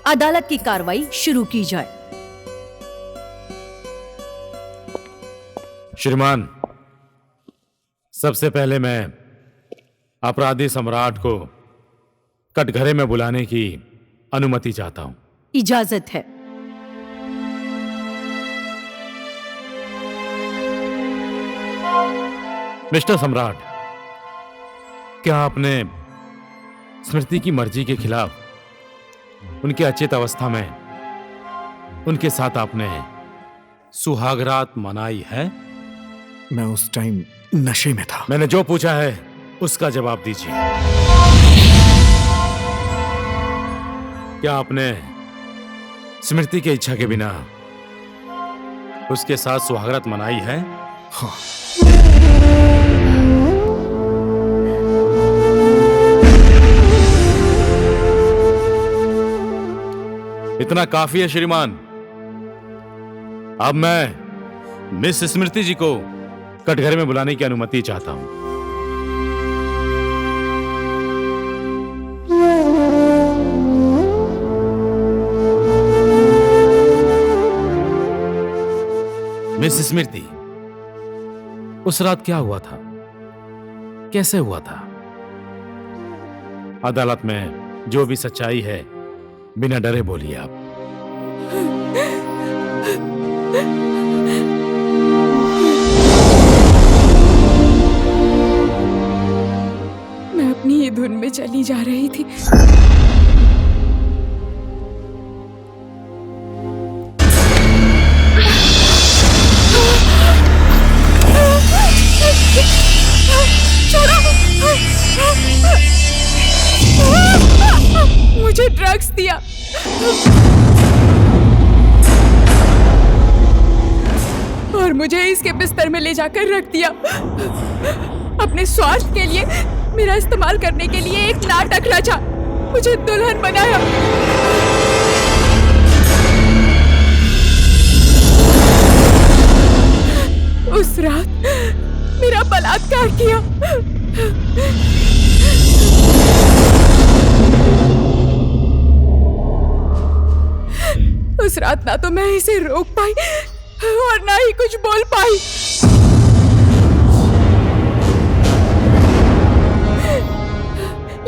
अदालत की कार्रवाई शुरू की जाए। श्रीमान, सबसे पहले मैं अपराधी सम्राट को कटघरे में बुलाने की अनुमति चाहता हूं। इजाजत है। मिस्टर सम्राट, क्या आपने स्मृति की मर्जी के खिलाफ उनके अचेत अवस्था में उनके साथ आपने सुहागरात मनाई है? मैं उस टाइम नशे में था। मैंने जो पूछा है उसका जवाब दीजिए। क्या आपने स्मृति की इच्छा के बिना उसके साथ सुहागरात मनाई है? हाँ। इतना काफी है श्रीमान। अब मैं मिस स्मृति जी को कटघरे में बुलाने की अनुमति चाहता हूं। मिस स्मृति, उस रात क्या हुआ था? कैसे हुआ था? अदालत में जो भी सच्चाई है बिना डरे बोलिए आप। मैं अपनी ही धुन में चली जा रही थी। मुझे ड्रग्स दिया और मुझे इसके बिस्तर में ले जाकर रख दिया। अपने स्वार्थ के लिए, मेरा इस्तेमाल करने के लिए एक नाटक रचा, मुझे दुल्हन बनाया। उस रात मेरा बलात्कार किया। उस रात ना तो मैं इसे रोक पाई और ना ही कुछ बोल पाई।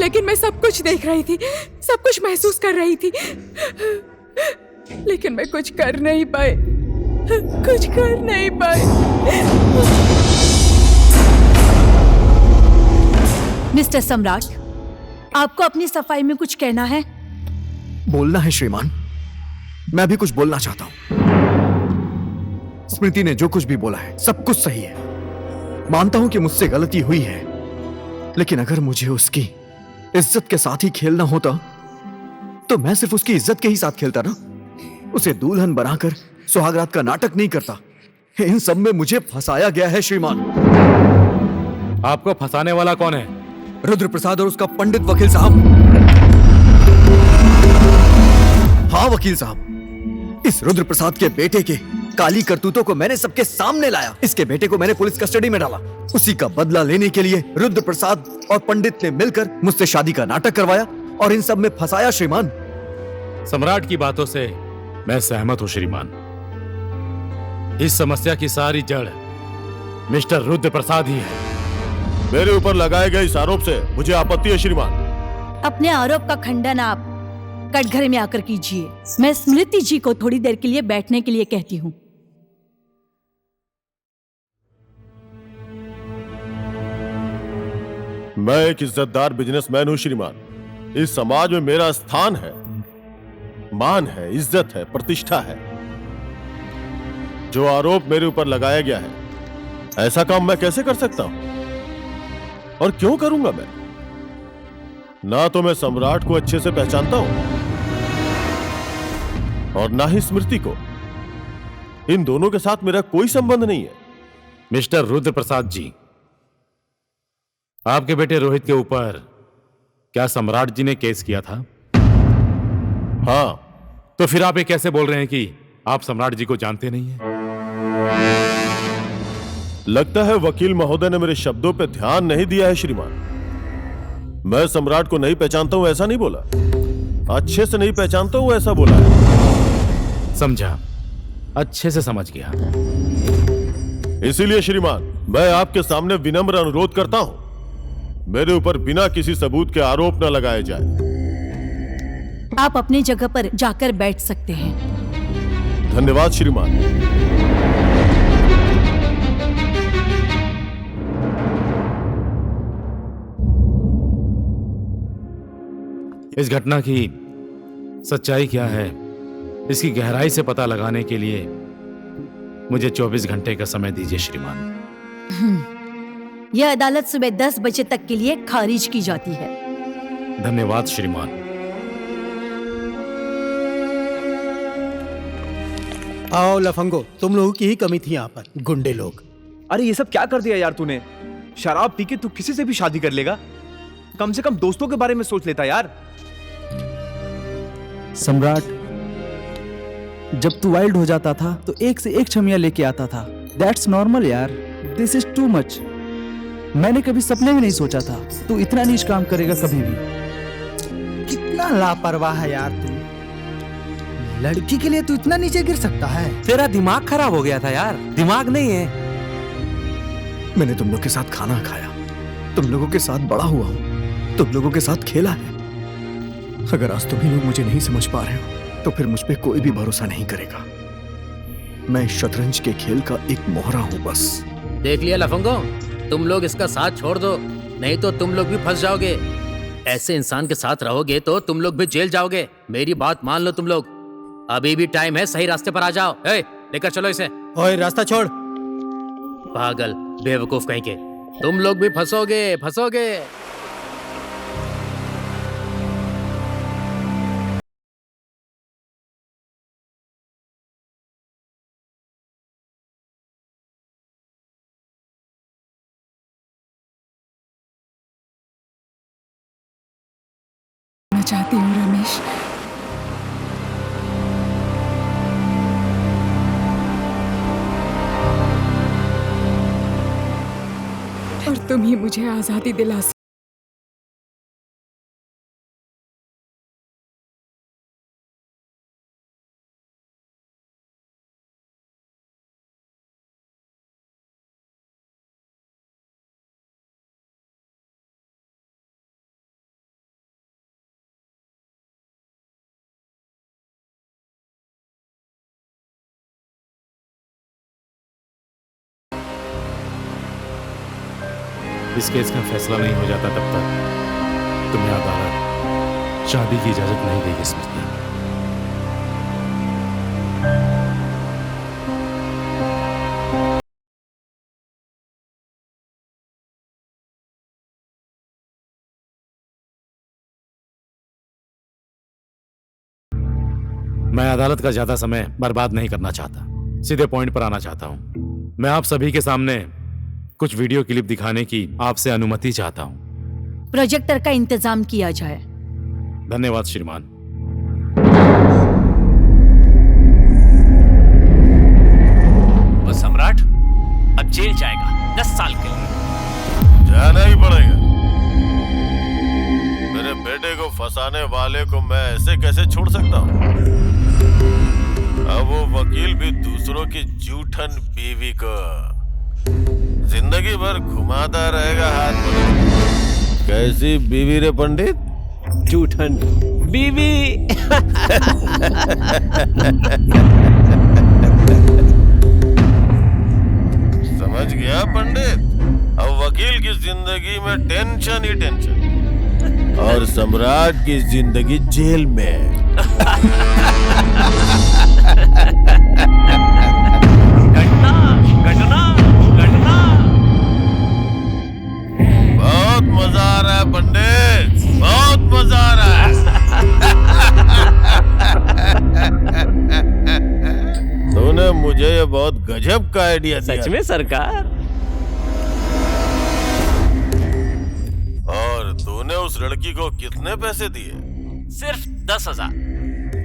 लेकिन मैं सब कुछ देख रही थी, सब कुछ महसूस कर रही थी, लेकिन मैं कुछ कर नहीं पाई, कुछ कर नहीं पाई। मिस्टर सम्राट, आपको अपनी सफाई में कुछ कहना है? बोलना है श्रीमान। मैं भी कुछ बोलना चाहता हूं। स्मृति ने जो कुछ भी बोला है सब कुछ सही है। मानता हूं कि मुझसे गलती हुई है, लेकिन अगर मुझे उसकी इज्जत के साथ ही खेलना होता तो मैं सिर्फ उसकी इज्जत के ही साथ खेलता ना, उसे दुल्हन बनाकर सुहागरात का नाटक नहीं करता। इन सब में मुझे फंसाया गया है श्रीमान। आपको फंसाने वाला कौन है? रुद्र प्रसाद और उसका पंडित वकील साहब। हाँ वकील साहब, इस रुद्र प्रसाद के बेटे के काली करतूतों को मैंने सबके सामने लाया। इसके बेटे को मैंने पुलिस कस्टडी में डाला। उसी का बदला लेने के लिए रुद्र प्रसाद और पंडित ने मिलकर मुझसे शादी का नाटक करवाया और इन सब में फंसाया श्रीमान। सम्राट की बातों से मैं सहमत हूं श्रीमान। इस समस्या की सारी जड़ मिस्टर रुद्र प्रसाद ही है। मेरे ऊपर लगाए गए इस आरोप से मुझे आपत्ति है श्रीमान। अपने आरोप का खंडन आप कटघरे में आकर कीजिए। मैं स्मृति जी को थोड़ी देर के लिए बैठने के लिए कहती हूँ। मैं एक इज्जतदार बिजनेसमैन हूं श्रीमान। इस समाज में मेरा स्थान है, मान है, इज्जत है, प्रतिष्ठा है। जो आरोप मेरे ऊपर लगाया गया है, ऐसा काम मैं कैसे कर सकता हूं और क्यों करूंगा मैं? ना तो मैं सम्राट को अच्छे से पहचानता हूं और ना ही स्मृति को। इन दोनों के साथ मेरा कोई संबंध नहीं है। मिस्टर रुद्र प्रसाद जी, आपके बेटे रोहित के ऊपर क्या सम्राट जी ने केस किया था? हाँ। तो फिर आप ये कैसे बोल रहे हैं कि आप सम्राट जी को जानते नहीं हैं? लगता है वकील महोदय ने मेरे शब्दों पर ध्यान नहीं दिया है श्रीमान। मैं सम्राट को नहीं पहचानता हूं ऐसा नहीं बोला। अच्छे से नहीं पहचानता हूं ऐसा बोला है। समझा, अच्छे से समझ गया। इसीलिए श्रीमान, मैं आपके सामने विनम्र अनुरोध करता हूं, मेरे ऊपर बिना किसी सबूत के आरोप न लगाए जाए। आप अपनी जगह पर जाकर बैठ सकते हैं। धन्यवाद श्रीमान। इस घटना की सच्चाई क्या है, इसकी गहराई से पता लगाने के लिए मुझे 24 घंटे का समय दीजिए श्रीमान। यह अदालत सुबह 10 बजे तक के लिए खारिज की जाती है। धन्यवाद श्रीमान। आओ लफंगो, तुम लोगों की ही कमी थी यहाँ पर, गुंडे लोग। अरे ये सब क्या कर दिया यार तूने? शराब पी के तू किसी से भी शादी कर लेगा? कम से कम दोस्तों के बारे में सोच लेता यार। सम्राट, जब तू वाइल्ड हो जाता था तो एक से एक छमिया लेके आता था। दैट्स नॉर्मल यार, दिस इज टू मच। मैंने कभी सपने में नहीं सोचा था तू इतना नीच काम करेगा कभी भी। कितना लापरवाह है यार तू। लड़की के लिए तू इतना नीचे गिर सकता है? तेरा दिमाग खराब हो गया था यार, दिमाग नहीं है। मैंने तुम लोग के साथ खाना खाया, तुम लोगों के साथ बड़ा हुआ हूं, तुम लोगों के साथ खेला है। अगर आज तुम ही लोग मुझे नहीं समझ पा रहे हो तो फिर मुझ पे कोई भी भरोसा नहीं करेगा। मैं शतरंज के खेल का एक मोहरा हूं बस। देख लिया लफंगो, तुम लोग इसका साथ छोड़ दो, नहीं तो तुम लोग भी फंस जाओगे। ऐसे इंसान के साथ रहोगे तो तुम लोग भी जेल जाओगे। मेरी बात मान लो तुम लोग, अभी भी टाइम है, सही रास्ते पर आ जाओ। लेकर चलो इसे। ओए रास्ता छोड़। पागल बेवकूफ कहीं के, तुम लोग भी फंसोगे फंसोगे। मैं चाहती हूँ रमेश, और तुम ही मुझे आजादी दिला सकते। इस केस का फैसला नहीं हो जाता तब तक तुम्हें अदालत शादी की इजाजत नहीं देगी स्मृति। मैं अदालत का ज्यादा समय बर्बाद नहीं करना चाहता, सीधे पॉइंट पर आना चाहता हूं। मैं आप सभी के सामने कुछ वीडियो क्लिप दिखाने की आपसे अनुमति चाहता हूं। प्रोजेक्टर का इंतजाम किया जाए। धन्यवाद श्रीमान। वो सम्राट अब जेल जाएगा 10 साल के लिए। जाना ही पड़ेगा। मेरे बेटे को फंसाने वाले को मैं ऐसे कैसे छोड़ सकता हूँ? अब वो वकील भी दूसरों की जूठन बीवी को जिंदगी भर घुमाता रहेगा हाथ में। कैसी बीवी रे पंडित? जूठन बीवी। समझ गया पंडित? अब वकील की जिंदगी में टेंशन ही टेंशन, और सम्राट की जिंदगी जेल में। बहुत मजा आ रहा है पंडित, बहुत मजा आ रहा है। तूने मुझे ये बहुत गजब का आइडिया दिया। सच में सरकार? और तूने उस लड़की को कितने पैसे दिए? सिर्फ 10,000।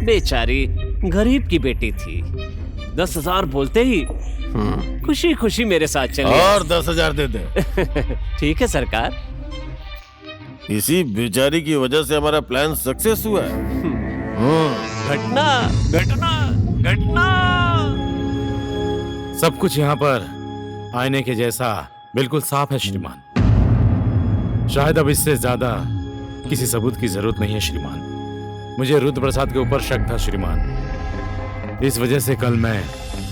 बेचारी गरीब की बेटी थी। 10,000 बोलते ही खुशी खुशी मेरे साथ चले। और 10,000 दे दे। ठीक है सरकार। इसी बेचारी की वजह से हमारा प्लान सक्सेस हुआ है। घटना घटना घटना। सब कुछ यहाँ पर आईने के जैसा बिल्कुल साफ है श्रीमान। शायद अब इससे ज्यादा किसी सबूत की जरूरत नहीं है श्रीमान। मुझे रुद्र प्रसाद के ऊपर शक था श्रीमान। इस वजह से कल मैं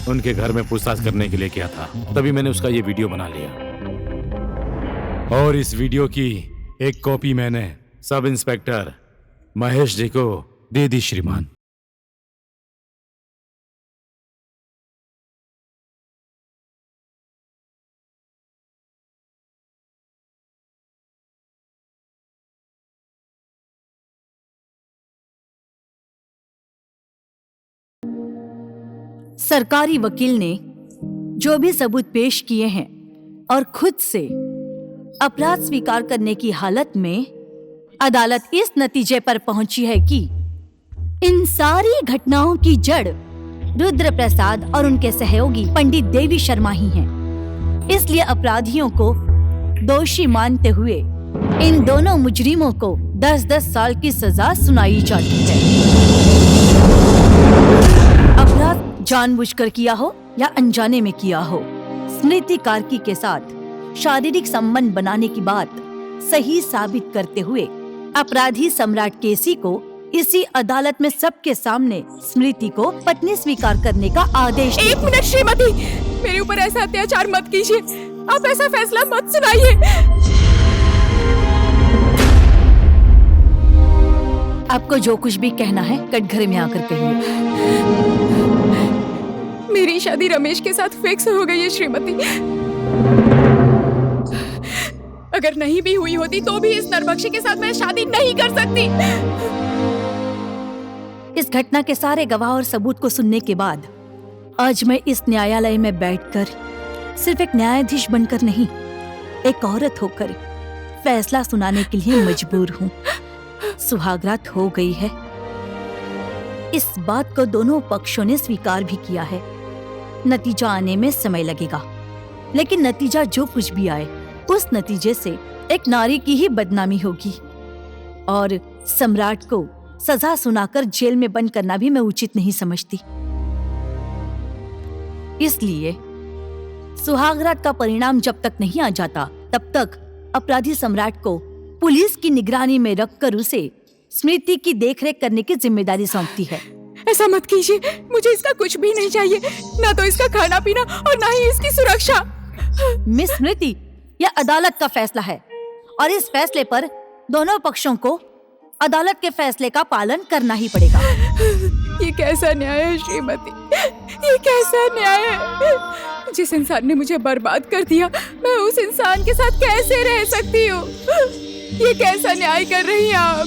उनके घर में पूछताछ करने के लिए गया था, तभी मैंने उसका ये वीडियो बना लिया और इस वीडियो की एक कॉपी मैंने सब इंस्पेक्टर महेश जी को दे दी श्रीमान। सरकारी वकील ने जो भी सबूत पेश किए हैं और खुद से अपराध स्वीकार करने की हालत में अदालत इस नतीजे पर पहुंची है कि इन सारी घटनाओं की जड़ रुद्र प्रसाद और उनके सहयोगी पंडित देवी शर्मा ही हैं। इसलिए अपराधियों को दोषी मानते हुए इन दोनों मुजरिमों को 10-10 साल की सजा सुनाई जाती है। अपराध जानबूझकर किया हो या अनजाने में किया हो, स्मृति कार्की के साथ शारीरिक संबंध बनाने की बात सही साबित करते हुए अपराधी सम्राट केसी को इसी अदालत में सबके सामने स्मृति को पत्नी स्वीकार करने का आदेश दिया। 1 मिनट श्रीमती, मेरे ऊपर ऐसा अत्याचार मत कीजिए। आप ऐसा फैसला मत सुनाइए। आपको जो कुछ भी कहना है कटघरे में आकर कहिए। मेरी शादी रमेश के साथ फिक्स हो गई है श्रीमती। अगर नहीं भी हुई होती तो भी इस नरबख्शी के साथ मैं शादी नहीं कर सकती। इस घटना के सारे गवाह और सबूत को सुनने के बाद आज मैं इस न्यायालय में बैठकर सिर्फ एक न्यायाधीश बनकर नहीं, एक औरत होकर फैसला सुनाने के लिए मजबूर हूँ। सुहागरात हो गई है। इस बात को दोनों पक्षों ने स्वीकार भी किया है। नतीजा आने में समय लगेगा, लेकिन नतीजा जो कुछ भी आए उस नतीजे से एक नारी की ही बदनामी होगी और सम्राट को सजा सुनाकर जेल में बंद करना भी मैं उचित नहीं समझती। इसलिए सुहागरात का परिणाम जब तक नहीं आ जाता तब तक अपराधी सम्राट को पुलिस की निगरानी में रखकर उसे स्मृति की देखरेख करने की जिम्मेदारी सौंपती है। ऐसा मत कीजिए, मुझे इसका कुछ भी नहीं चाहिए, ना तो इसका खाना पीना और ना ही इसकी सुरक्षा। मिस स्मृति, यह अदालत का फैसला है और इस फैसले पर दोनों पक्षों को अदालत के फैसले का पालन करना ही पड़ेगा। ये कैसा न्याय है श्रीमती, ये कैसा न्याय है? जिस इंसान ने मुझे बर्बाद कर दिया, मैं उस इंसान के साथ कैसे रह सकती हूँ? ये कैसा न्याय कर रही हैं आप?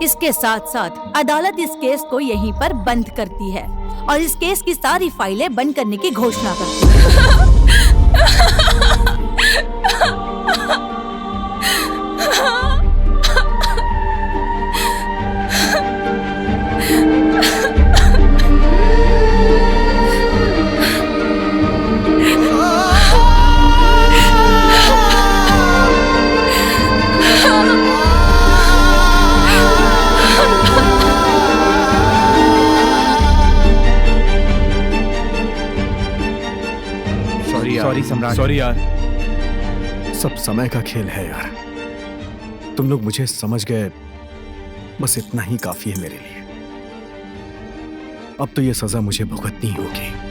इसके साथ साथ अदालत इस केस को यहीं पर बंद करती है और इस केस की सारी फाइलें बंद करने की घोषणा करती है। सॉरी सम्राट, सॉरी यार। सब समय का खेल है यार। तुम लोग मुझे समझ गए, बस इतना ही काफी है मेरे लिए। अब तो ये सजा मुझे भुगतनी होगी।